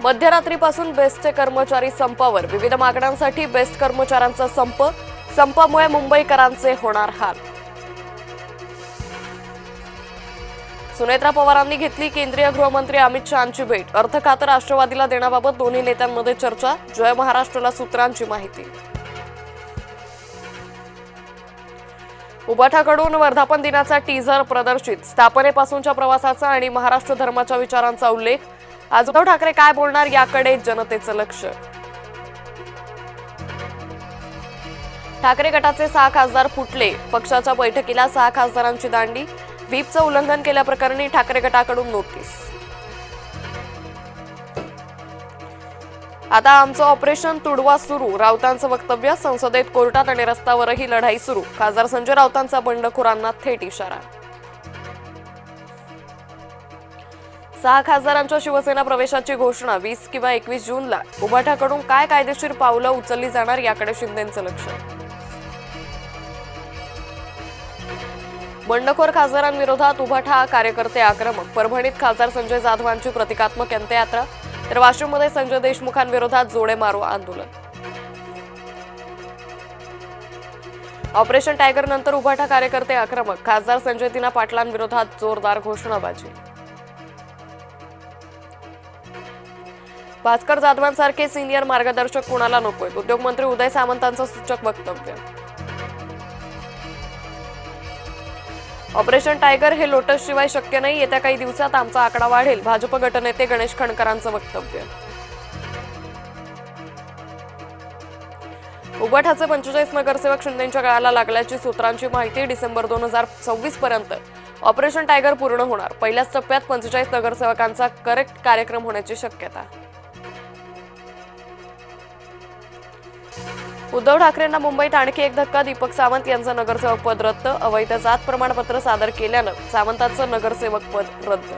मध्यरात्रीपासून बेस्टचे कर्मचारी संपावर. विविध मागण्यांसाठी बेस्ट कर्मचाऱ्यांचा संप. संपामुळे मुंबईकरांचे होणार हाल. सुनेत्रा पवारांनी घेतली केंद्रीय गृहमंत्री अमित शहांची भेट. अर्थ खातं राष्ट्रवादीला देण्याबाबत दोन्ही नेत्यांमध्ये चर्चा. जय महाराष्ट्राला सूत्रांची माहिती. उबाठाकडून वर्धापन दिनाचा टीझर प्रदर्शित. स्थापनेपासूनच्या प्रवासाचा आणि महाराष्ट्र धर्माच्या विचारांचा उल्लेख. आज उद्धव ठाकरे काय बोलणार याकडे जनतेचं लक्ष. ठाकरे गटाचे 6 खासदार फुटले. पक्षाच्या बैठकीला 6 खासदारांची दांडी. व्हीपचं उल्लंघन केल्याप्रकरणी ठाकरे गटाकडून नोटीस. आता आमचं ऑपरेशन तुडवा सुरू. राऊतांचं वक्तव्य. संसदेत, कोर्टात आणि रस्त्यावरही लढाई सुरू. खासदार संजय राऊतांचा बंडखोरांना थेट इशारा. 6 खासदारांच्या शिवसेना प्रवेशाची घोषणा. 20 किंवा 21 जूनला. उबाठाकडून काय कायदेशीर पावलं उचलली जाणार याकडे शिंदेंचं लक्ष. बंडखोर खासदारांविरोधात उबाठा कार्यकर्ते आक्रमक. परभणीत खासदार संजय जाधवांची प्रतिकात्मक अंत्ययात्रा. तर वाशिममध्ये संजय देशमुखांविरोधात जोडे मारो आंदोलन. ऑपरेशन टायगर नंतर उबाठा कार्यकर्ते आक्रमक. खासदार संजय दिना पाटलांविरोधात जोरदार घोषणाबाजी. भास्कर जाधवांसारखे सिनियर मार्गदर्शक कोणाला नकोय. उद्योगमंत्री उदय सामंतांचं सूचक वक्तव्य. ऑपरेशन टायगर हे लोटस शिवाय शक्य नाही. येत्या काही दिवसात आमचा आकडा वाढेल. भाजप गटनेते गणेश खणकरांचं वक्तव्य. उबाठाचे 45 नगरसेवक शिंदेंच्या गळाला लागल्याची सूत्रांची माहिती. डिसेंबर 2026 पर्यंत ऑपरेशन टायगर पूर्ण होणार. पहिल्याच टप्प्यात 45 नगरसेवकांचा करेक्ट कार्यक्रम होण्याची शक्यता. उद्धव ठाकरेंना मुंबईत आणखी एक धक्का. दीपक सावंत यांचं नगरसेवक पद रद्द. अवैध जात प्रमाणपत्र सादर केल्यानं सावंतांचं नगरसेवक पद रद्द.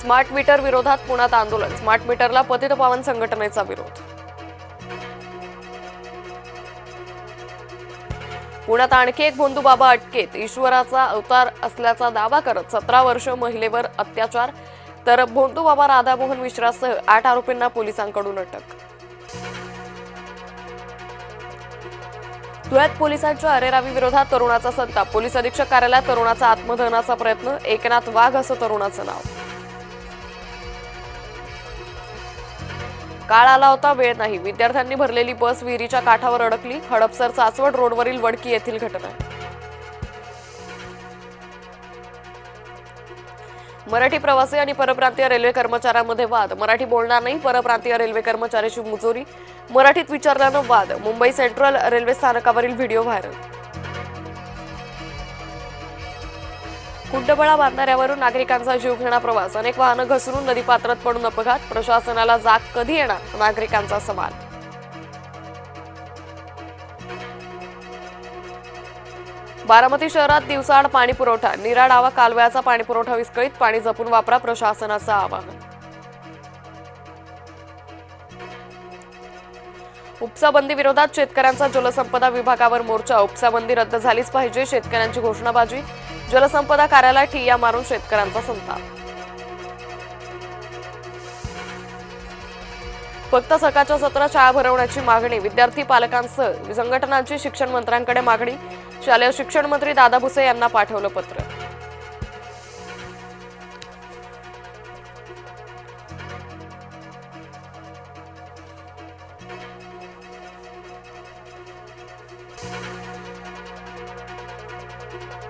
स्मार्ट मीटर विरोधात पुण्यात आंदोलन. स्मार्ट मीटरला पतितपावन संघटनेचा विरोध. पुण्यात आणखी एक भोंदू बाबा अटकेत. ईश्वराचा अवतार असल्याचा दावा करत 17 वर्ष महिलेवर अत्याचार. तर भोंदू बाबा राधामोहन मिश्रासह 8 आरोपींना पोलिसांकडून अटक. धुळ्यात पोलिसांच्या अरेरावी विरोधात तरुणाचा संताप. पोलीस अधीक्षक कार्यालयात तरुणाचा आत्मदहनाचा प्रयत्न. एकनाथ वाघ असं तरुणाचं नाव. काळ आला होता, वेळ नाही. विद्यार्थ्यांनी भरलेली बस विहिरीच्या काठावर अडकली. हडपसर सासवड रोडवरील वडकी येथील घटना. मराठी प्रवासी आणि परप्रांतीय रेल्वे कर्मचाऱ्यांमध्ये वाद. मराठी बोलणार नाही, परप्रांतीय रेल्वे कर्मचाऱ्याची मुजोरी. मराठीत विचारल्यानं वाद. मुंबई सेंट्रल रेल्वे स्थानकावरील व्हिडिओ व्हायरल. कुंडबळा बांधणाऱ्यावरून नागरिकांचा जीव घेणा प्रवास. अनेक वाहनं घसरून नदीपात्रात पडून अपघात. प्रशासनाला जाग कधी येणार, नागरिकांचा सवाल. बारामती शहरात दिवसाआड पाणी पुरवठा. नीरा डावा कालव्याचा पाणी पुरवठा विस्कळीत. पाणी जपून वापरा, प्रशासनाचं आवाहन. उपसा बंदी विरोधात शेतकऱ्यांचा जलसंपदा विभागावर मोर्चा. उपसा बंदी रद्द झालीच पाहिजे, शेतकऱ्यांची घोषणाबाजी. जलसंपदा कार्यालयात ठिय्या मारून शेतकऱ्यांचा संताप. फक्त सकाळच्या सत्रात शाळा भरवण्याची मागणी. विद्यार्थी पालकांसह संघटनांची शिक्षण मंत्र्यांकडे मागणी. शालेय शिक्षण मंत्री दादा भुसे यांना पाठवलं पत्र.